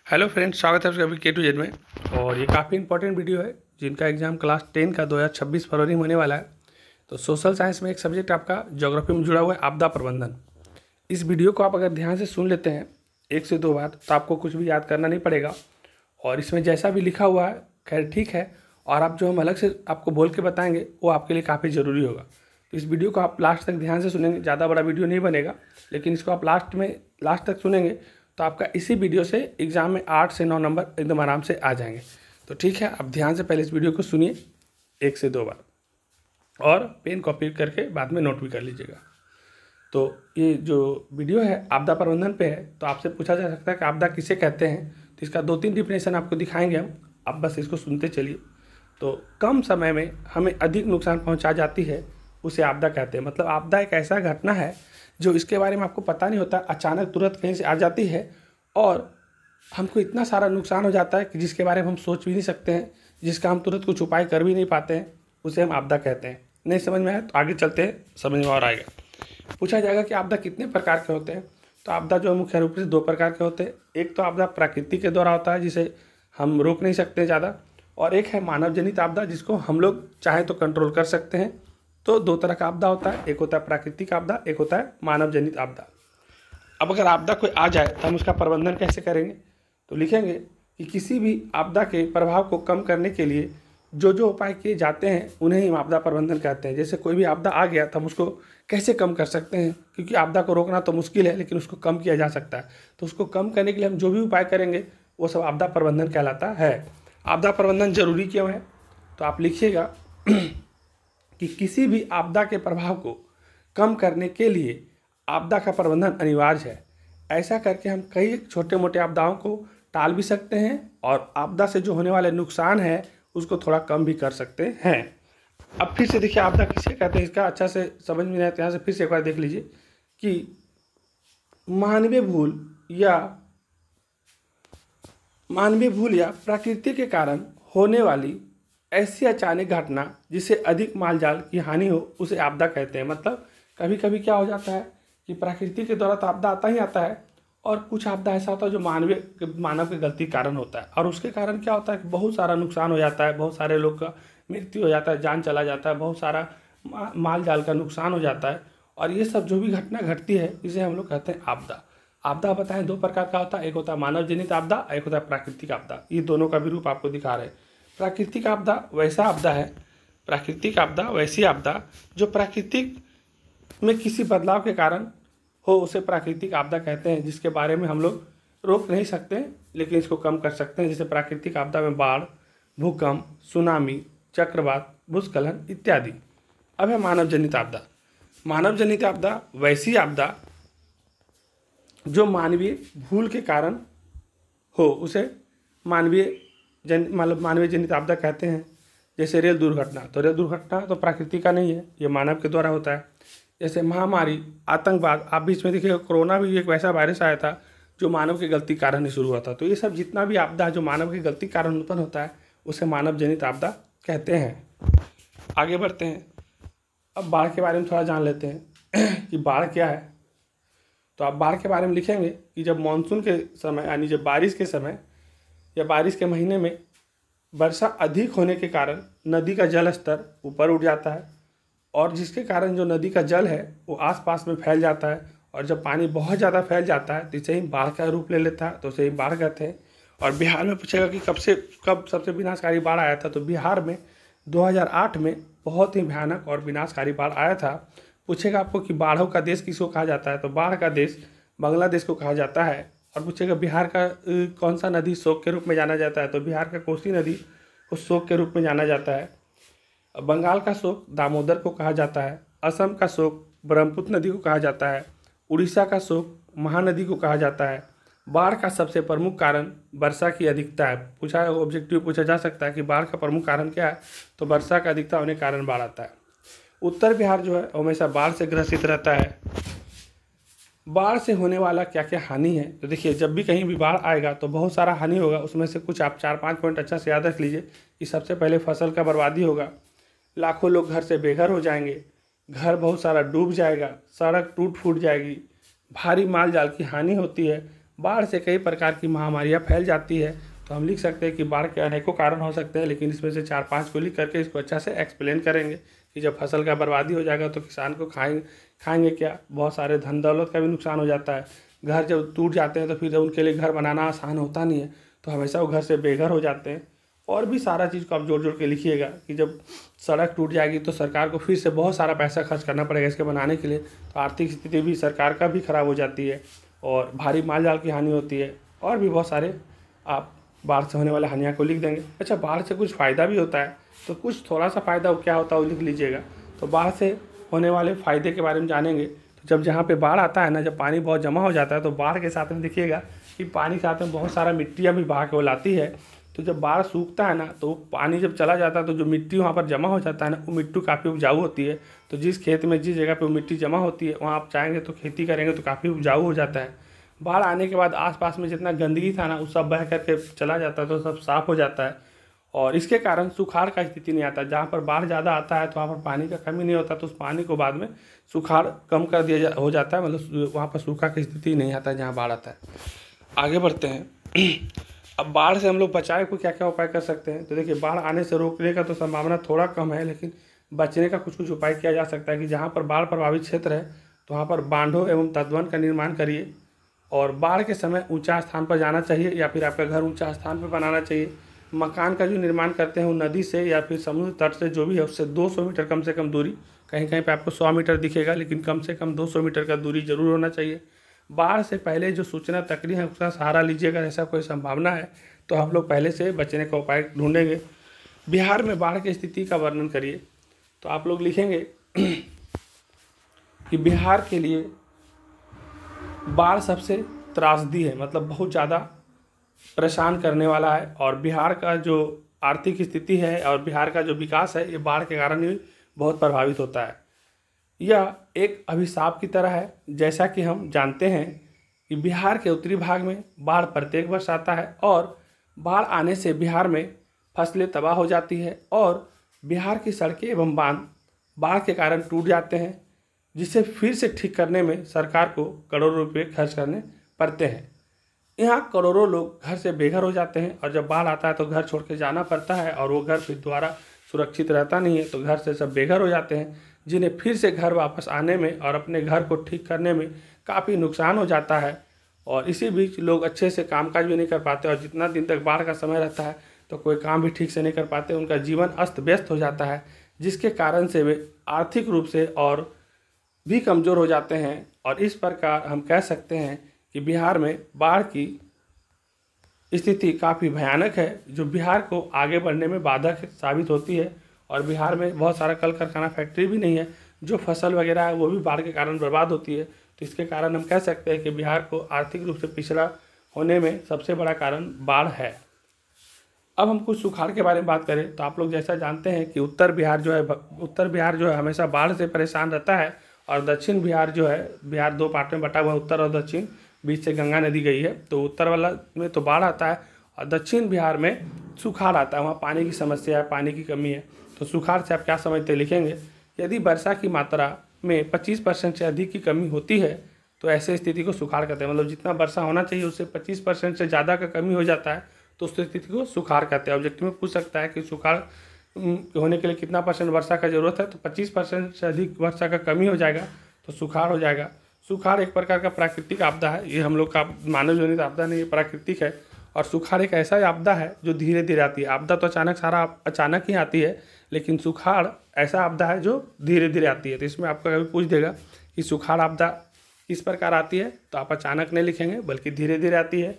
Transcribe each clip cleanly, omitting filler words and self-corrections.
Hello friends, स्वागत है आपका अभी K to Z में। और ये काफ़ी इंपॉर्टेंट वीडियो है जिनका एग्जाम क्लास 10 का 2026 फरवरी में होने वाला है। तो सोशल साइंस में एक सब्जेक्ट आपका ज्योग्राफी में जुड़ा हुआ है, आपदा प्रबंधन। इस वीडियो को आप अगर ध्यान से सुन लेते हैं 1 से 2 बार तो आपको कुछ भी याद करना नहीं पड़ेगा। और इसमें जैसा भी लिखा हुआ है खैर ठीक है, और आप जो हम अलग से आपको बोल के बताएंगे वो आपके लिए काफ़ी ज़रूरी होगा। तो इस वीडियो को आप लास्ट तक ध्यान से सुनेंगे, ज़्यादा बड़ा वीडियो नहीं बनेगा, लेकिन इसको आप लास्ट तक सुनेंगे तो आपका इसी वीडियो से एग्ज़ाम में 8 से 9 नंबर एकदम आराम से आ जाएंगे। तो ठीक है, आप ध्यान से पहले इस वीडियो को सुनिए 1 से 2 बार, और पेन कॉपी करके बाद में नोट भी कर लीजिएगा। तो ये जो वीडियो है आपदा प्रबंधन पे है, तो आपसे पूछा जा सकता है कि आपदा किसे कहते हैं। तो इसका 2-3 डिफिनेशन आपको दिखाएंगे हम, आप बस इसको सुनते चलिए। तो कम समय में हमें अधिक नुकसान पहुंचा जाती है उसे आपदा कहते हैं। मतलब आपदा एक ऐसा घटना है जो इसके बारे में आपको पता नहीं होता, अचानक तुरंत कहीं से आ जाती है और हमको इतना सारा नुकसान हो जाता है कि जिसके बारे में हम सोच भी नहीं सकते हैं, जिसका हम तुरंत कुछ उपाय कर भी नहीं पाते हैं, उसे हम आपदा कहते हैं। नहीं समझ में आया तो आगे चलते हैं, समझ में और आएगा। पूछा जाएगा कि आपदा कितने प्रकार के होते हैं। तो आपदा जो मुख्य रूप से 2 प्रकार के होते हैं। एक तो आपदा प्रकृति के द्वारा होता है जिसे हम रोक नहीं सकते ज़्यादा, और एक है मानव जनित आपदा जिसको हम लोग चाहें तो कंट्रोल कर सकते हैं। तो 2 तरह का आपदा होता है, एक होता है प्राकृतिक आपदा, एक होता है मानव जनित आपदा। अब अगर आपदा कोई आ जाए तो हम उसका प्रबंधन कैसे करेंगे, तो लिखेंगे कि किसी भी आपदा के प्रभाव को कम करने के लिए जो जो उपाय किए जाते हैं उन्हें ही आपदा प्रबंधन कहते हैं। जैसे कोई भी आपदा आ गया तो हम उसको कैसे कम कर सकते हैं, क्योंकि आपदा को रोकना तो मुश्किल है लेकिन उसको कम किया जा सकता है। तो उसको कम करने के लिए हम जो भी उपाय करेंगे वो सब आपदा प्रबंधन कहलाता है। आपदा प्रबंधन जरूरी क्यों है, तो आप लिखिएगा कि किसी भी आपदा के प्रभाव को कम करने के लिए आपदा का प्रबंधन अनिवार्य है। ऐसा करके हम कई छोटे मोटे आपदाओं को टाल भी सकते हैं और आपदा से जो होने वाले नुकसान है उसको थोड़ा कम भी कर सकते हैं। अब फिर से देखिए आपदा किसे कहते हैं, इसका अच्छा से समझ में नहीं आता, यहाँ से फिर से एक बार देख लीजिए कि मानवीय भूल या प्रकृति के कारण होने वाली ऐसी अचानक घटना जिससे अधिक माल जाल की हानि हो उसे आपदा कहते हैं। मतलब कभी कभी क्या हो जाता है कि प्रकृति के द्वारा तो आपदा आता ही आता है, और कुछ आपदा ऐसा होता है जो मानव के गलती के कारण होता है, और उसके कारण क्या होता है कि बहुत सारा नुकसान हो जाता है, बहुत सारे लोग का मृत्यु हो जाता है, जान चला जाता है, बहुत सारा माल जाल का नुकसान हो जाता है। और ये सब जो भी घटना घटती है इसे हम लोग कहते हैं आपदा। आपदा बताएं 2 प्रकार का होता है, एक होता है मानव जनित आपदा, एक होता है प्राकृतिक आपदा। ये दोनों का भी रूप आपको दिखा रहे हैं। प्राकृतिक आपदा वैसी आपदा जो प्राकृतिक में किसी बदलाव के कारण हो उसे प्राकृतिक आपदा कहते हैं, जिसके बारे में हम लोग रोक नहीं सकते लेकिन इसको कम कर सकते हैं। जैसे प्राकृतिक आपदा में बाढ़, भूकंप, सुनामी, चक्रवात, भूस्खलन इत्यादि। अब है मानव जनित आपदा। मानव जनित आपदा वैसी आपदा जो मानवीय भूल के कारण हो उसे मानवीय जनित आपदा कहते हैं। जैसे रेल दुर्घटना, तो रेल दुर्घटना तो प्रकृति का नहीं है, ये मानव के द्वारा होता है। जैसे महामारी, आतंकवाद, आप बीच में देखिएगा कोरोना भी एक वैसा वायरस आया था जो मानव की गलती के कारण ही शुरू हुआ था। तो ये सब जितना भी आपदा जो मानव की गलती के कारण उत्पन्न होता है उसे मानव जनित आपदा कहते हैं। आगे बढ़ते हैं, अब बाढ़ के बारे में थोड़ा जान लेते हैं कि बाढ़ क्या है। तो आप बाढ़ के बारे में लिखेंगे कि जब मानसून के समय यानी जब बारिश के समय या बारिश के महीने में वर्षा अधिक होने के कारण नदी का जल स्तर ऊपर उठ जाता है, और जिसके कारण जो नदी का जल है वो आसपास में फैल जाता है, और जब पानी बहुत ज़्यादा फैल जाता है तो इसे ही बाढ़ का रूप ले लेता है, तो उसे ही बाढ़ कहते हैं। और बिहार में पूछेगा कि कब सबसे विनाशकारी बाढ़ आया था, तो बिहार में 2008 में बहुत ही भयानक और विनाशकारी बाढ़ आया था। पूछेगा आपको कि बाढ़ों का देश किसको कहा जाता है, तो बाढ़ का देश बांग्लादेश को कहा जाता है। और पूछेगा बिहार का कौन सा नदी शोक के रूप में जाना जाता है, तो बिहार का कोसी नदी को शोक के रूप में जाना जाता है। बंगाल का शोक दामोदर को कहा जाता है, असम का शोक ब्रह्मपुत्र नदी को कहा जाता है, उड़ीसा का शोक महानदी को कहा जाता है। बाढ़ का सबसे प्रमुख कारण वर्षा की अधिकता है। ऑब्जेक्टिव पूछा जा सकता है कि बाढ़ का प्रमुख कारण क्या है, तो वर्षा का अधिकता होने के कारण बाढ़ आता है। उत्तर बिहार जो है हमेशा बाढ़ से ग्रसित रहता है। बाढ़ से होने वाला क्या क्या हानि है, तो देखिए जब भी कहीं भी बाढ़ आएगा तो बहुत सारा हानि होगा। उसमें से कुछ आप 4-5 पॉइंट अच्छा से याद रख लीजिए कि सबसे पहले फसल का बर्बादी होगा, लाखों लोग घर से बेघर हो जाएंगे, घर बहुत सारा डूब जाएगा, सड़क टूट फूट जाएगी, भारी माल जाल की हानि होती है, बाढ़ से कई प्रकार की महामारियाँ फैल जाती है। तो हम लिख सकते हैं कि बाढ़ के अनेकों कारण हो सकते हैं, लेकिन इसमें से 4-5 को लिख करके इसको अच्छा से एक्सप्लेन करेंगे कि जब फसल का बर्बादी हो जाएगा तो किसान को खाएंगे क्या। बहुत सारे धन दौलत का भी नुकसान हो जाता है। घर जब टूट जाते हैं तो फिर उनके लिए घर बनाना आसान होता नहीं है, तो हमेशा वो घर से बेघर हो जाते हैं। और भी सारा चीज़ को आप जोड़ जोड़ के लिखिएगा कि जब सड़क टूट जाएगी तो सरकार को फिर से बहुत सारा पैसा खर्च करना पड़ेगा इसके बनाने के लिए, तो आर्थिक स्थिति भी सरकार का भी खराब हो जाती है और भारी माल जाल की हानि होती है। और भी बहुत सारे आप बाढ़ से होने वाले हानियों को लिख देंगे। अच्छा, बाढ़ से कुछ फ़ायदा भी होता है, तो कुछ थोड़ा सा फ़ायदा क्या होता है वो लिख लीजिएगा। तो बाढ़ से होने वाले फ़ायदे के बारे में जानेंगे। तो जब जहाँ पे बाढ़ आता है ना, जब पानी बहुत जमा हो जाता है, तो बाढ़ के साथ में देखिएगा कि पानी के साथ में बहुत सारा मिट्टियाँ भी बहा के वो लाती है। तो जब बाढ़ सूखता है ना, तो पानी जब चला जाता है तो जो मिट्टी वहाँ पर जमा हो जाता है ना, वो मिट्टी काफ़ी उपजाऊ होती है। तो जिस खेत में जिस जगह पे वो मिट्टी जमा होती है वहाँ आप चाहेंगे तो खेती करेंगे तो काफ़ी उपजाऊ हो जाता है। बाढ़ आने के बाद आसपास में जितना गंदगी था ना, वो सब बह करके चला जाता है, तो सब साफ़ हो जाता है और इसके कारण सुखाड़ का स्थिति नहीं आता। जहाँ पर बाढ़ ज़्यादा आता है तो वहाँ पर पानी का कमी नहीं होता, तो उस पानी को बाद में सुखाड़ कम कर दिया हो जाता है, मतलब वहाँ पर सूखा की स्थिति नहीं आता है जहाँ बाढ़ आता है। आगे बढ़ते हैं। अब बाढ़ से हम लोग बचाव को क्या क्या उपाय कर सकते हैं। तो देखिए, बाढ़ आने से रोकने का तो संभावना थोड़ा कम है, लेकिन बचने का कुछ कुछ उपाय किया जा सकता है कि जहाँ पर बाढ़ प्रभावित क्षेत्र है तो वहाँ पर बांधों एवं तटबंध का निर्माण करिए और बाढ़ के समय ऊंचा स्थान पर जाना चाहिए या फिर आपका घर ऊंचा स्थान पर बनाना चाहिए। मकान का जो निर्माण करते हैं वो नदी से या फिर समुद्र तट से जो भी है उससे 200 मीटर कम से कम दूरी, कहीं कहीं पे आपको 100 मीटर दिखेगा, लेकिन कम से कम 200 मीटर का दूरी जरूर होना चाहिए। बाढ़ से पहले जो सूचना तकनीक है उसका सहारा लीजिए। अगर ऐसा कोई संभावना है तो हम लोग पहले से बचने का उपाय ढूंढेंगे। बिहार में बाढ़ की स्थिति का वर्णन करिए। तो आप लोग लिखेंगे कि बिहार के लिए बाढ़ सबसे त्रासदी है, मतलब बहुत ज़्यादा परेशान करने वाला है और बिहार का जो आर्थिक स्थिति है और बिहार का जो विकास है ये बाढ़ के कारण ही बहुत प्रभावित होता है। यह एक अभिशाप की तरह है। जैसा कि हम जानते हैं कि बिहार के उत्तरी भाग में बाढ़ प्रत्येक वर्ष आता है और बाढ़ आने से बिहार में फसलें तबाह हो जाती है और बिहार की सड़कें एवं बांध बाढ़ के कारण टूट जाते हैं, जिसे फिर से ठीक करने में सरकार को करोड़ों रुपए खर्च करने पड़ते हैं। यहाँ करोड़ों लोग घर से बेघर हो जाते हैं और जब बाढ़ आता है तो घर छोड़ के जाना पड़ता है और वो घर फिर दोबारा सुरक्षित रहता नहीं है, तो घर से सब बेघर हो जाते हैं, जिन्हें फिर से घर वापस आने में और अपने घर को ठीक करने में काफ़ी नुकसान हो जाता है। और इसी बीच लोग अच्छे से कामकाज भी नहीं कर पाते और जितना दिन तक बाढ़ का समय रहता है तो कोई काम भी ठीक से नहीं कर पाते, उनका जीवन अस्त व्यस्त हो जाता है, जिसके कारण से वे आर्थिक रूप से और भी कमज़ोर हो जाते हैं। और इस प्रकार हम कह सकते हैं कि बिहार में बाढ़ की स्थिति काफ़ी भयानक है, जो बिहार को आगे बढ़ने में बाधक साबित होती है। और बिहार में बहुत सारा कल कारखाना फैक्ट्री भी नहीं है, जो फसल वगैरह है वो भी बाढ़ के कारण बर्बाद होती है। तो इसके कारण हम कह सकते हैं कि बिहार को आर्थिक रूप से पिछड़ा होने में सबसे बड़ा कारण बाढ़ है। अब हम कुछ सुखाड़ के बारे में बात करें तो आप लोग जैसा जानते हैं कि उत्तर बिहार जो है हमेशा बाढ़ से परेशान रहता है और दक्षिण बिहार जो है, बिहार 2 पार्ट में बटा हुआ है, उत्तर और दक्षिण, बीच से गंगा नदी गई है। तो उत्तर वाला में तो बाढ़ आता है और दक्षिण बिहार में सुखाड़ आता है, वहाँ पानी की समस्या है, पानी की कमी है। तो सुखाड़ से आप क्या समझते हैं, लिखेंगे यदि वर्षा की मात्रा में 25% से अधिक की कमी होती है तो ऐसे स्थिति को सुखाड़ कहते हैं। मतलब जितना वर्षा होना चाहिए उससे 25% से ज़्यादा का कमी हो जाता है तो उस स्थिति को सुखाड़ कहते हैं। ऑब्जेक्टिव में पूछ सकता है कि सुखाड़ होने के लिए कितना % वर्षा का जरूरत है, तो 25% से अधिक वर्षा का कमी हो जाएगा तो सुखाड़ हो जाएगा। सुखाड़ एक प्रकार का प्राकृतिक आपदा है, ये हम लोग का मानव जनित आपदा नहीं, ये प्राकृतिक है। और सुखाड़ एक ऐसा आपदा है जो धीरे धीरे आती है। आपदा तो अचानक ही आती है, लेकिन सुखाड़ ऐसा आपदा है जो धीरे धीरे आती है। तो इसमें आपका कभी पूछ देगा कि सुखाड़ आपदा किस प्रकार आती है, तो आप अचानक नहीं लिखेंगे बल्कि धीरे धीरे आती है।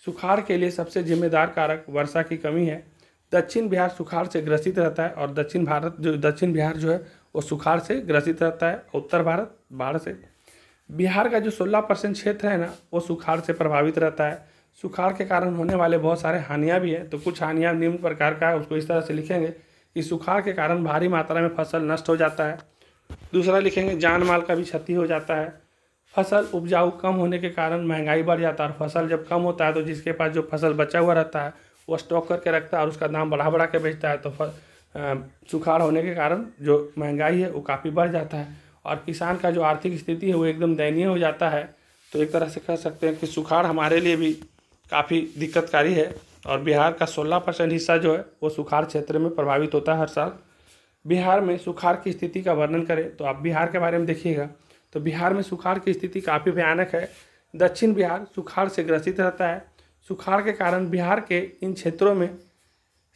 सुखाड़ के लिए सबसे जिम्मेदार कारक वर्षा की कमी है। दक्षिण बिहार सुखाड़ से ग्रसित रहता है और दक्षिण बिहार जो है वो सुखाड़ से ग्रसित रहता है, उत्तर भारत बाढ़ से। बिहार का जो 16% क्षेत्र है ना वो सुखाड़ से प्रभावित रहता है। सुखाड़ के कारण होने वाले बहुत सारे हानियाँ भी हैं, तो कुछ हानियाँ निम्न प्रकार का है, उसको इस तरह से लिखेंगे कि सुखाड़ के कारण भारी मात्रा में फसल नष्ट हो जाता है। दूसरा लिखेंगे जान माल का भी क्षति हो जाता है। फसल उपजाऊ कम होने के कारण महंगाई बढ़ जाता है और फसल जब कम होता है तो जिसके पास जो फसल बचा हुआ रहता है वो स्टॉक करके रखता है और उसका दाम बढ़ा बढ़ा के बेचता है। तो सुखाड़ होने के कारण जो महंगाई है वो काफ़ी बढ़ जाता है और किसान का जो आर्थिक स्थिति है वो एकदम दयनीय हो जाता है। तो एक तरह से कह सकते हैं कि सुखाड़ हमारे लिए भी काफ़ी दिक्कतकारी है। और बिहार का 16% हिस्सा जो है वो सुखाड़ क्षेत्र में प्रभावित होता है हर साल। बिहार में सुखाड़ की स्थिति का वर्णन करें तो आप बिहार के बारे में देखिएगा तो बिहार में सुखाड़ की स्थिति काफ़ी भयानक है। दक्षिण बिहार सुखाड़ से ग्रसित रहता है। सुखाड़ के कारण बिहार के इन क्षेत्रों में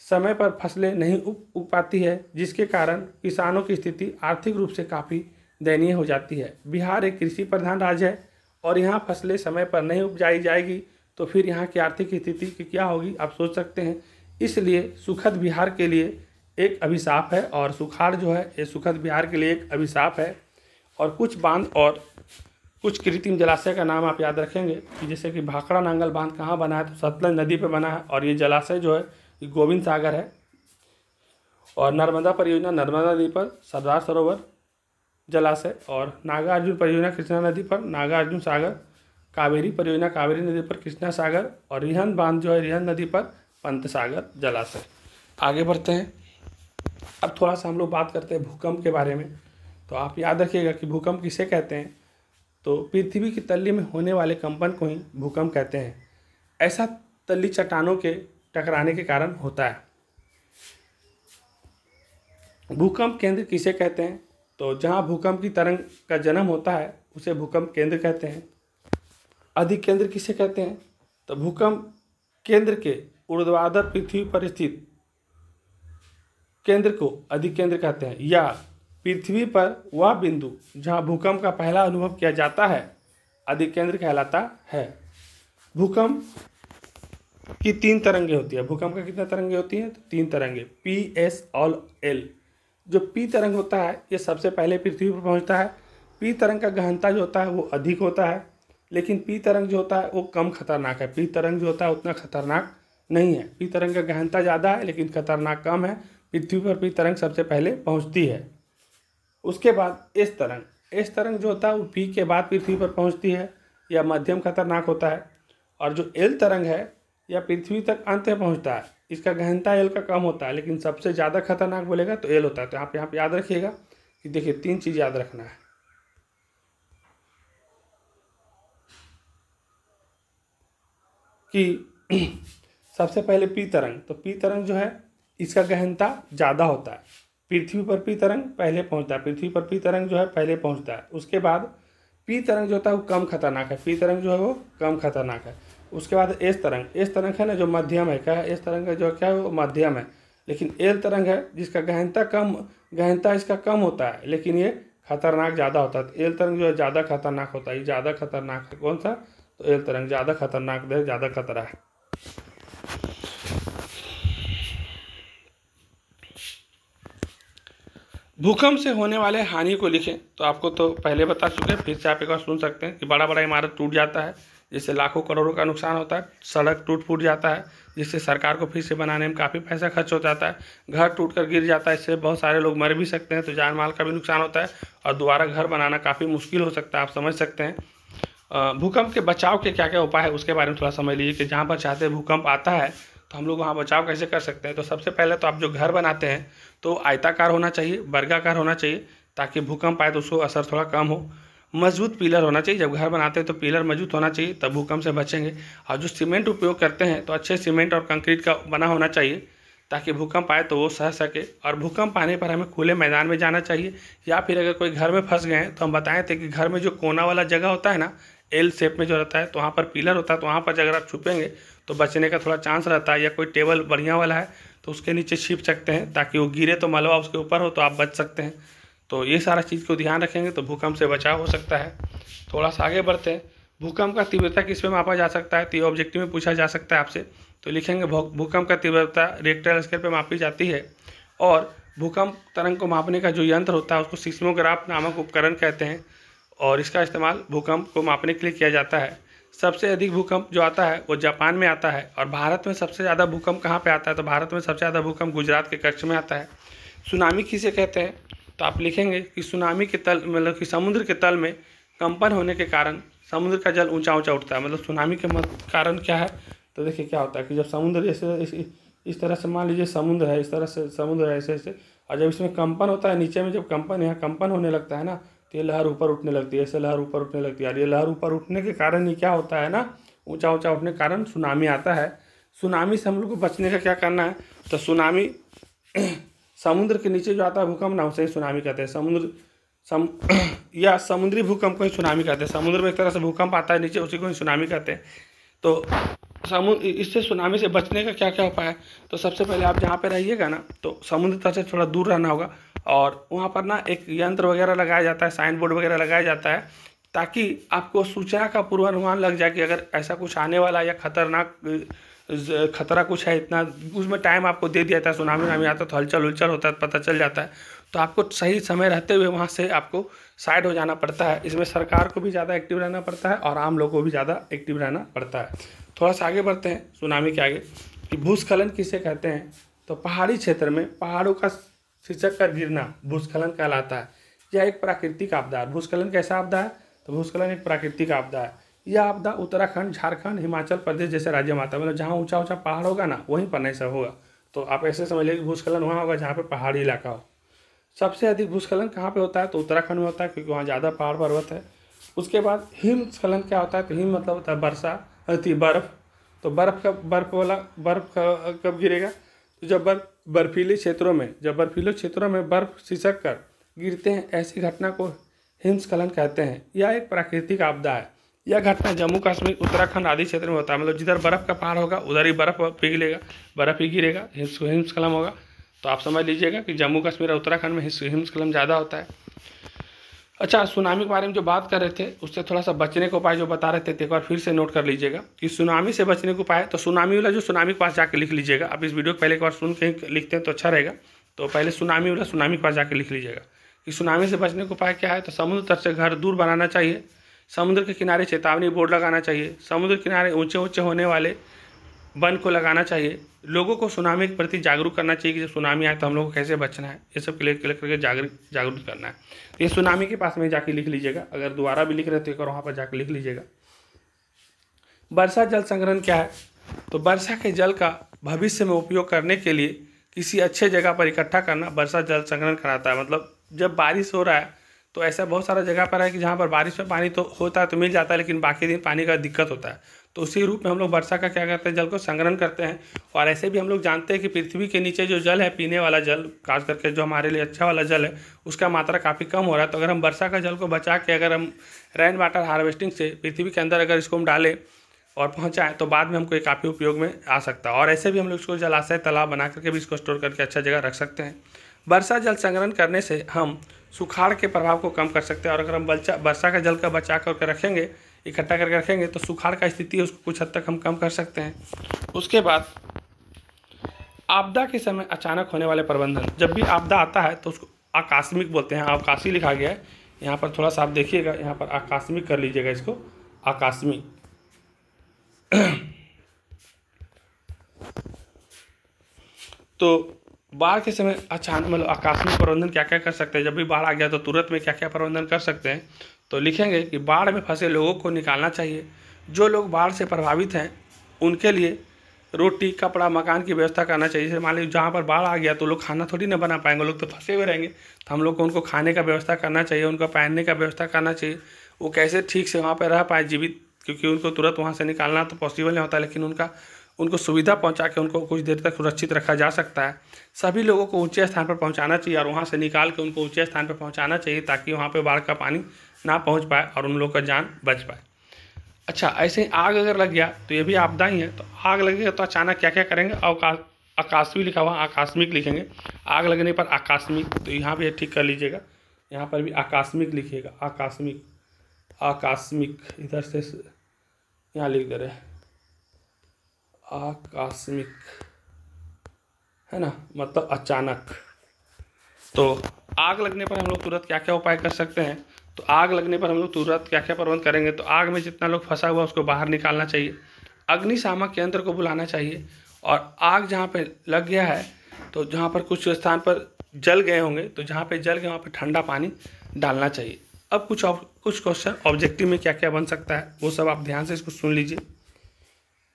समय पर फसलें नहीं उग पाती है, जिसके कारण किसानों की स्थिति आर्थिक रूप से काफ़ी दयनीय हो जाती है। बिहार एक कृषि प्रधान राज्य है और यहाँ फसलें समय पर नहीं उपजाई जाएगी तो फिर यहाँ की आर्थिक स्थिति की क्या होगी आप सोच सकते हैं। इसलिए सुखद बिहार के लिए एक अभिशाप है और सुखाड़ जो है ये सुखद बिहार के लिए एक अभिशाप है। और कुछ बांध और कुछ कृत्रिम जलाशय का नाम आप याद रखेंगे कि जैसे कि भाखड़ा नांगल बांध कहाँ बना है तो सतलज नदी पे बना है और ये जलाशय जो है ये गोविंद सागर है। और नर्मदा परियोजना नर्मदा नदी पर सरदार सरोवर जलाशय और नागार्जुन परियोजना कृष्णा नदी पर नागार्जुन सागर, कावेरी परियोजना कावेरी नदी पर कृष्णा सागर और रिहंद बांध जो है रिहंद नदी पर पंत सागर जलाशय। आगे बढ़ते हैं। अब थोड़ा सा हम लोग बात करते हैं भूकंप के बारे में। तो आप याद रखिएगा कि भूकंप किसे कहते हैं तो पृथ्वी की तल्ली में होने वाले कंपन को ही भूकंप कहते हैं। ऐसा तल्ली चट्टानों के टकराने के कारण होता है। भूकंप केंद्र किसे कहते हैं तो जहां भूकंप की तरंग का जन्म होता है उसे भूकंप केंद्र कहते हैं। अधिक केंद्र किसे कहते हैं तो भूकंप केंद्र के ऊर्ध्वाधर पृथ्वी पर स्थित केंद्र को अधिक केंद्र कहते हैं। या पृथ्वी पर वह बिंदु जहां भूकंप का पहला अनुभव किया जाता है अधिक केंद्र कहलाता है। भूकंप की 3 तरंगे होती है। भूकंप का कितना तरंगे होती हैं तो 3 तरंगे पी, एस और एल। जो पी तरंग होता है ये सबसे पहले पृथ्वी पर पहुंचता है। पी तरंग का गहनता जो होता है वो अधिक होता है, लेकिन पी तरंग जो होता है वो कम खतरनाक है। पी तरंग जो होता है उतना खतरनाक नहीं है। पी तरंग का गहनता ज़्यादा है लेकिन खतरनाक कम है। पृथ्वी पर पी तरंग सबसे पहले पहुंचती है। उसके बाद एस तरंग जो होता है वो पी के बाद पृथ्वी पर पहुंचती है या मध्यम खतरनाक होता है। और जो एल तरंग है या पृथ्वी तक अंत में पहुंचता है, इसका गहनता एल का कम होता है लेकिन सबसे ज़्यादा खतरनाक बोलेगा तो एल होता है। तो यहाँ पे याद रखिएगा कि देखिए 3 चीज़ याद रखना है कि सबसे पहले पी तरंग, तो पी तरंग जो है इसका गहनता ज़्यादा होता है। पृथ्वी पर पी तरंग पहले पहुंचता है। पृथ्वी पर पी तरंग जो है पहले पहुंचता है। उसके बाद पी तरंग जो होता है वो कम खतरनाक है। पी तरंग जो है वो कम खतरनाक है। उसके बाद एस तरंग है ना जो मध्यम है। क्या है एस तरंग का जो क्या है वो मध्यम है। लेकिन एल तरंग है जिसका गहनता इसका कम होता है लेकिन ये खतरनाक ज़्यादा होता है। तो एल तरंग जो है ज़्यादा खतरनाक होता है। ये ज़्यादा खतरनाक है। कौन सा तो एल तरंग ज़्यादा खतरनाक है, ज़्यादा खतरा है। भूकंप से होने वाले हानि को लिखें तो आपको तो पहले बता चुके हैं, फिर से आप एक बार सुन सकते हैं कि बड़ा बड़ा इमारत टूट जाता है जिससे लाखों करोड़ों का नुकसान होता है। सड़क टूट फूट जाता है जिससे सरकार को फिर से बनाने में काफ़ी पैसा खर्च हो जाता है। घर टूट कर गिर जाता है, इससे बहुत सारे लोग मर भी सकते हैं, तो जान माल का भी नुकसान होता है और दोबारा घर बनाना काफ़ी मुश्किल हो सकता है। आप समझ सकते हैं। भूकंप के बचाव के क्या क्या उपाय है उसके बारे में थोड़ा समझ लीजिए कि जहाँ पर चाहते हैं भूकंप आता है तो हम लोग वहाँ बचाव कैसे कर सकते हैं। तो सबसे पहले तो आप जो घर बनाते हैं तो आयताकार होना चाहिए, वर्गाकार होना चाहिए ताकि भूकंप आए तो उसको असर थोड़ा कम हो। मजबूत पिलर होना चाहिए। जब घर बनाते हैं तो पिलर मजबूत होना चाहिए तब भूकंप से बचेंगे। और जो सीमेंट उपयोग करते हैं तो अच्छे सीमेंट और कंक्रीट का बना होना चाहिए ताकि भूकंप आए तो वो सह सके। और भूकंप आने पर हमें खुले मैदान में जाना चाहिए या फिर अगर कोई घर में फंस गए हैं तो हम बताए थे कि घर में जो कोना वाला जगह होता है ना एल शेप में जो रहता है तो वहाँ पर पिलर होता है, तो वहाँ पर अगर आप छुपेंगे तो बचने का थोड़ा चांस रहता है। या कोई टेबल बढ़िया वाला है तो उसके नीचे छिप सकते हैं ताकि वो गिरे तो मलबा उसके ऊपर हो तो आप बच सकते हैं। तो ये सारा चीज़ को ध्यान रखेंगे तो भूकंप से बचाव हो सकता है। थोड़ा सा आगे बढ़ते हैं। भूकंप का तीव्रता किस में मापा जा सकता है तो ये ऑब्जेक्टिव में पूछा जा सकता है आपसे। तो लिखेंगे भूकंप का तीव्रता रिक्टर स्केल पर मापी जाती है। और भूकंप तरंग को मापने का जो यंत्र होता है उसको सिस्मोग्राफ नामक उपकरण कहते हैं और इसका इस्तेमाल भूकंप को मापने के लिए किया जाता है। सबसे अधिक भूकंप जो आता है वो जापान में आता है। और भारत में सबसे ज़्यादा भूकंप कहाँ पे आता है तो भारत में सबसे ज़्यादा भूकंप गुजरात के कच्छ में आता है। सुनामी किसे कहते हैं तो आप लिखेंगे कि सुनामी के तल मतलब कि समुद्र के तल में कंपन होने के कारण समुद्र का जल ऊंचा ऊंचा उठता है। मतलब सुनामी के कारण क्या है तो देखिए क्या होता है कि जब समुद्र जैसे इस तरह से मान लीजिए समुद्र है, इस तरह से समुद्र है ऐसे ऐसे, और जब इसमें कंपन होता है नीचे में, जब कंपन यहाँ कंपन होने लगता है ना तो ये लहर ऊपर उठने लगती है, ऐसे लहर ऊपर उठने लगती है। और ये लहर ऊपर उठने के कारण ही क्या होता है ना, ऊंचा ऊंचा उठने के कारण सुनामी आता है। सुनामी से हम लोग को बचने का क्या करना है, तो सुनामी समुद्र के नीचे जो आता है भूकंप ना, उसे ही सुनामी कहते हैं। या समुद्री भूकंप को ही सुनामी कहते हैं। समुद्र में एक तरह से भूकंप आता है नीचे, उसी को ही सुनामी कहते हैं। तो इससे सुनामी से बचने का क्या क्या उपाय है, तो सबसे पहले आप जहाँ पे रहिएगा ना, तो समुद्र तट से थोड़ा दूर रहना होगा। और वहाँ पर ना एक यंत्र वगैरह लगाया जाता है, साइन बोर्ड वगैरह लगाया जाता है, ताकि आपको सूचना का पूर्वानुमान लग जाए कि अगर ऐसा कुछ आने वाला या खतरा कुछ है इतना, उसमें टाइम आपको दे दिया था। सुनामी आता तो हलचल उलचल होता है, पता चल जाता है। तो आपको सही समय रहते हुए वहाँ से आपको साइड हो जाना पड़ता है। इसमें सरकार को भी ज़्यादा एक्टिव रहना पड़ता है और आम लोगों को भी ज़्यादा एक्टिव रहना पड़ता है। थोड़ा सा आगे बढ़ते हैं सुनामी के आगे, कि भूस्खलन किसे कहते हैं। तो पहाड़ी क्षेत्र में पहाड़ों का खिसक कर गिरना भूस्खलन कहलाता है। यह एक प्राकृतिक आपदा है। भूस्खलन कैसा आपदा है, तो भूस्खलन एक प्राकृतिक आपदा है। यह आपदा उत्तराखंड, झारखंड, हिमाचल प्रदेश जैसे राज्य में आता है। मतलब जहाँ ऊंचा ऊंचा पहाड़ होगा ना, वहीं पर नहीं सब होगा। तो आप ऐसे समझ लीजिए भूस्खलन वहाँ होगा जहाँ पे पहाड़ी इलाका हो। सबसे अधिक भूस्खलन कहाँ पे होता है, तो उत्तराखंड में होता है, क्योंकि वहाँ ज़्यादा पहाड़ पर्वत है। उसके बाद हिमस्खलन क्या होता है, तो हिम मतलब होता है वर्षा, बर्फ़। तो बर्फ़ कब गिरेगा, तो जब बर्फीले क्षेत्रों में बर्फ़ सिसक कर गिरते हैं, ऐसी घटना को हिमस्खलन कहते हैं। यह एक प्राकृतिक आपदा है। यह घटना जम्मू कश्मीर, उत्तराखंड आदि क्षेत्र में होता है। मतलब जिधर बर्फ़ का पहाड़ होगा उधर ही बर्फ़ ही गिरेगा, हिमस्खलन होगा। तो आप समझ लीजिएगा कि जम्मू कश्मीर और उत्तराखंड में हिमस्खलन ज़्यादा होता है। अच्छा, सुनामी के बारे में जो बात कर रहे थे, उससे थोड़ा सा बचने के उपाय जो बता रहे थे, एक बार फिर से नोट कर लीजिएगा कि सुनामी से बचने के उपाय। तो सुनामी वाला जो सुनामी के पास जाके लिख लीजिएगा। आप इस वीडियो को पहले एक बार सुन के लिखते हैं तो अच्छा रहेगा। तो पहले सुनामी के पास जाके लिख लीजिएगा कि सुनामी से बचने का उपाय क्या है। तो समुद्र तट से घर दूर बनाना चाहिए। समुद्र के किनारे चेतावनी बोर्ड लगाना चाहिए। समुद्र किनारे ऊंचे ऊंचे होने वाले वन को लगाना चाहिए। लोगों को सुनामी के प्रति जागरूक करना चाहिए कि जब सुनामी आए तो हम लोग को कैसे बचना है, ये सब क्लियर करके जागरूक करना है। ये सुनामी के पास में जाके लिख लीजिएगा। अगर दोबारा भी लिख रहे तो एक बार वहाँ पर जाकर लिख लीजिएगा। वर्षा जल संग्रहण क्या है, तो वर्षा के जल का भविष्य में उपयोग करने के लिए किसी अच्छे जगह पर इकट्ठा करना वर्षा जल संग्रहण कराता है। मतलब जब बारिश हो रहा है तो ऐसा बहुत सारा जगह पर है कि जहाँ पर बारिश में पानी तो होता है तो मिल जाता है, लेकिन बाकी दिन पानी का दिक्कत होता है। तो उसी रूप में हम लोग वर्षा का क्या करते हैं, जल को संग्रहण करते हैं। और ऐसे भी हम लोग जानते हैं कि पृथ्वी के नीचे जो जल है, पीने वाला जल, खास करके जो हमारे लिए अच्छा वाला जल है, उसका मात्रा काफ़ी कम हो रहा है। तो अगर हम वर्षा का जल को बचा के अगर हम रेन वाटर हार्वेस्टिंग से पृथ्वी के अंदर अगर इसको हम डालें और पहुँचाएँ तो बाद में हमको ये काफ़ी उपयोग में आ सकता है। और ऐसे भी हम लोग इसको जलाशय, तालाब बना करके भी इसको स्टोर करके अच्छा जगह रख सकते हैं। वर्षा जल संग्रहण करने से हम सुखाड़ के प्रभाव को कम कर सकते हैं। और अगर हम वर्षा का जल का बचा करके रखेंगे, इकट्ठा करके रखेंगे, तो सुखाड़ का स्थिति है उसको कुछ हद तक हम कम कर सकते हैं। उसके बाद आपदा के समय अचानक होने वाले प्रबंधन। जब भी आपदा आता है तो उसको आकस्मिक बोलते हैं। आकाशी लिखा गया है यहाँ पर, थोड़ा सा आप देखिएगा, यहाँ पर आकस्मिक कर लीजिएगा इसको, आकस्मिक। तो बाढ़ के समय अचानक मतलब आकस्मिक प्रबंधन क्या क्या कर सकते हैं। जब भी बाढ़ आ गया तो तुरंत में क्या क्या प्रबंधन कर सकते हैं, तो लिखेंगे कि बाढ़ में फंसे लोगों को निकालना चाहिए। जो लोग बाढ़ से प्रभावित हैं उनके लिए रोटी, कपड़ा, मकान की व्यवस्था करना चाहिए। जैसे मान लीजिए जहाँ पर बाढ़ आ गया तो लोग खाना थोड़ी ना बना पाएंगे, लोग तो फंसे हुए रहेंगे। तो हम लोग को उनको खाने का व्यवस्था करना चाहिए, उनको पहनने का व्यवस्था करना चाहिए। वो कैसे ठीक से वहाँ पर रह पाए जीवित, क्योंकि उनको तुरंत वहाँ से निकालना तो पॉसिबल नहीं होता, लेकिन उनको सुविधा पहुंचा के उनको कुछ देर तक सुरक्षित रखा जा सकता है। सभी लोगों को ऊंचे स्थान पर पहुंचाना चाहिए और वहां से निकाल के उनको ऊंचे स्थान पर पहुंचाना चाहिए, ताकि वहां पे बाढ़ का पानी ना पहुंच पाए और उन लोगों का जान बच पाए। अच्छा, ऐसे ही आग अगर लग गया तो ये भी आपदा ही है। तो आग लगेगा तो अचानक क्या क्या करेंगे, आकस्मिक लिखा हुआ, आकस्मिक लिखेंगे। आग लगने पर आकस्मिक, तो यहाँ भी ठीक कर लीजिएगा, यहाँ पर भी आकस्मिक लिखिएगा। आकस्मिक इधर से यहाँ लिख दे रहे हैं, आकस्मिक है ना, मतलब अचानक। तो आग लगने पर हम लोग तुरंत क्या क्या उपाय कर सकते हैं, तो आग लगने पर हम लोग तुरंत क्या क्या प्रबंध करेंगे, तो आग में जितना लोग फंसा हुआ उसको बाहर निकालना चाहिए। अग्निशामक यंत्र को बुलाना चाहिए। और आग जहाँ पे लग गया है तो जहाँ पर कुछ स्थान पर जल गए होंगे, तो जहाँ पे जल गए वहाँ पे ठंडा पानी डालना चाहिए। अब कुछ क्वेश्चन ऑब्जेक्टिव में क्या क्या बन सकता है वो सब आप ध्यान से इसको सुन लीजिए।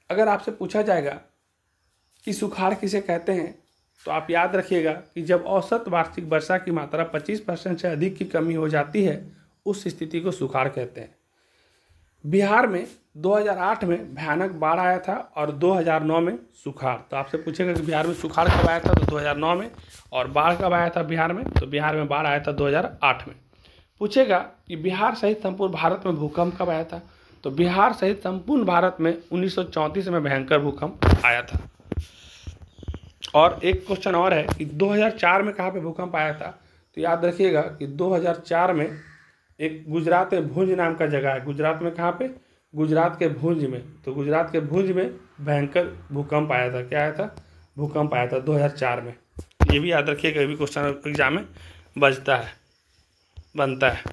अगर आपसे पूछा जाएगा कि सुखाड़ किसे कहते हैं, तो आप याद रखिएगा कि जब औसत वार्षिक वर्षा की मात्रा 25% से अधिक की कमी हो जाती है उस स्थिति को सुखाड़ कहते हैं। बिहार में 2008 में भयानक बाढ़ आया था और 2009 में सुखाड़। तो आपसे पूछेगा कि बिहार में सुखाड़ कब आया था, तो 2009 में, और बाढ़ कब आया था बिहार में, तो बिहार में बाढ़ आया था 2008 में। पूछेगा कि बिहार सहित संपूर्ण भारत में भूकंप कब आया था, तो बिहार सहित संपूर्ण भारत में 1934 में भयंकर भूकंप आया था। और एक क्वेश्चन और है कि 2004 में कहाँ पे भूकंप आया था, तो याद रखिएगा कि 2004 में एक गुजरात में भुज नाम का जगह है। गुजरात में कहाँ पे, गुजरात के भुज में। तो गुजरात के भुज में भयंकर भूकंप आया था। क्या आया था, भूकंप आया था 2004 में। ये भी याद रखिएगा, ये भी क्वेश्चन एग्जाम में बनता है।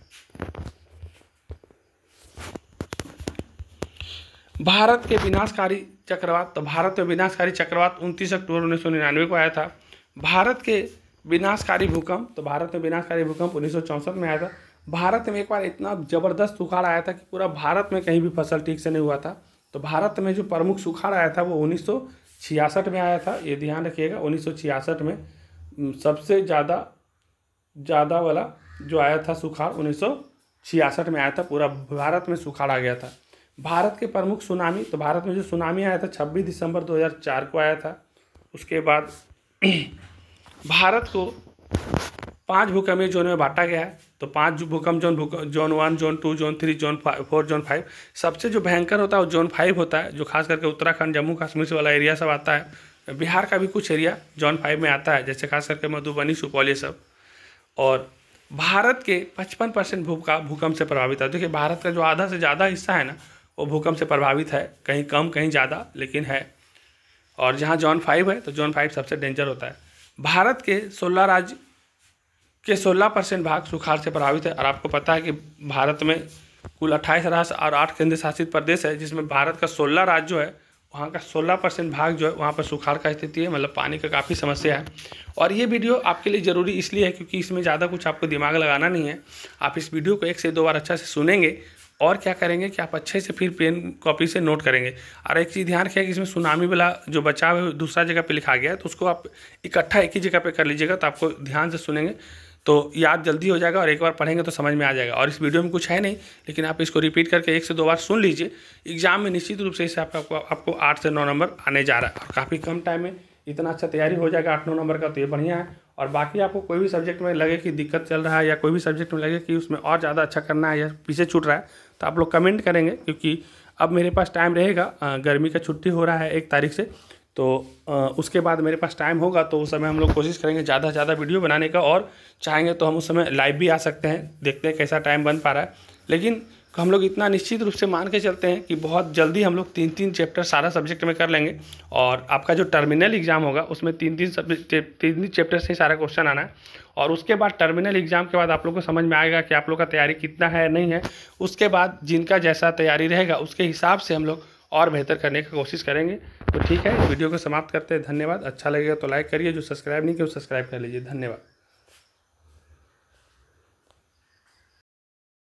भारत के विनाशकारी चक्रवात, तो भारत में विनाशकारी चक्रवात 29 अक्टूबर 1999 को आया था। भारत के विनाशकारी भूकंप, तो भारत में विनाशकारी भूकंप 1964 में आया था। भारत में एक बार इतना ज़बरदस्त सुखाड़ आया था कि पूरा भारत में कहीं भी फसल ठीक से नहीं हुआ था। तो भारत में जो प्रमुख सुखाड़ आया था वो 1966 में आया था। ये ध्यान रखिएगा, 1966 में सबसे ज़्यादा वाला जो आया था सुखाड़ 1966 में आया था। पूरा भारत में सुखाड़ आ गया था। भारत के प्रमुख सुनामी, तो भारत में जो सुनामी आया था 26 दिसंबर 2004 को आया था। उसके बाद भारत को 5 भूकंपीय जोन में बांटा गया है। तो 5 भूकंप zone 1, zone 2, zone 3, zone 4, zone 5। सबसे जो भयंकर होता है वो जोन 5 होता है, जो खास करके उत्तराखंड, जम्मू कश्मीर से वाला एरिया सब आता है। बिहार का भी कुछ एरिया जोन 5 में आता है, जैसे खास करके मधुबनी, सुपौल, ये सब। और भारत के 55% भूकंप से प्रभावित है। देखिए भारत का जो आधा से ज़्यादा हिस्सा है ना, वो भूकंप से प्रभावित है, कहीं कम कहीं ज़्यादा, लेकिन है। और जहाँ जोन 5 है तो जोन 5 सबसे डेंजर होता है। भारत के 16 राज्य के 16% भाग सुखाड़ से प्रभावित है। और आपको पता है कि भारत में कुल 28 राज्य और 8 केंद्र शासित प्रदेश है, जिसमें भारत का 16 राज्य जो है वहाँ का 16% भाग जो है वहाँ पर सुखाड़ का स्थिति है, मतलब पानी का काफ़ी समस्या है। और ये वीडियो आपके लिए ज़रूरी इसलिए है क्योंकि इसमें ज़्यादा कुछ आपको दिमाग लगाना नहीं है। आप इस वीडियो को 1 से 2 बार अच्छा से सुनेंगे और क्या करेंगे कि आप अच्छे से फिर पेन कॉपी से नोट करेंगे। और एक चीज़ ध्यान रखिएगा कि इसमें सुनामी वाला जो बचाव है दूसरा जगह पे लिखा गया है, तो उसको आप इकट्ठा एक ही जगह पे कर लीजिएगा, तो आपको ध्यान से सुनेंगे तो याद जल्दी हो जाएगा और एक बार पढ़ेंगे तो समझ में आ जाएगा। और इस वीडियो में कुछ है नहीं, लेकिन आप इसको रिपीट करके 1 से 2 बार सुन लीजिए। एग्जाम में निश्चित रूप से इससे आपको 8 से 9 नंबर आने जा रहा है और काफ़ी कम टाइम में इतना अच्छा तैयारी हो जाएगा 8-9 नंबर का, तो ये बढ़िया है। और बाकी आपको कोई भी सब्जेक्ट में लगे कि दिक्कत चल रहा है या कोई भी सब्जेक्ट में लगे कि उसमें और ज़्यादा अच्छा करना है या पीछे छूट रहा है, तो आप लोग कमेंट करेंगे, क्योंकि अब मेरे पास टाइम रहेगा। गर्मी का छुट्टी हो रहा है 1 तारीख से, तो उसके बाद मेरे पास टाइम होगा, तो उस समय हम लोग कोशिश करेंगे ज़्यादा से ज़्यादा वीडियो बनाने का। और चाहेंगे तो हम उस समय लाइव भी आ सकते हैं, देखते हैं कैसा टाइम बन पा रहा है। लेकिन हम लोग इतना निश्चित रूप से मान के चलते हैं कि बहुत जल्दी हम लोग 3-3 चैप्टर सारा सब्जेक्ट में कर लेंगे। और आपका जो टर्मिनल एग्जाम होगा उसमें 3 चैप्टर से सारा क्वेश्चन आना है। और उसके बाद टर्मिनल एग्जाम के बाद आप लोग को समझ में आएगा कि आप लोग का तैयारी कितना है नहीं है। उसके बाद जिनका जैसा तैयारी रहेगा उसके हिसाब से हम लोग और बेहतर करने की कोशिश करेंगे। तो ठीक है, वीडियो को समाप्त करते हैं। धन्यवाद। अच्छा लगेगा तो लाइक करिए, जो सब्सक्राइब नहीं किया वो सब्सक्राइब कर लीजिए। धन्यवाद।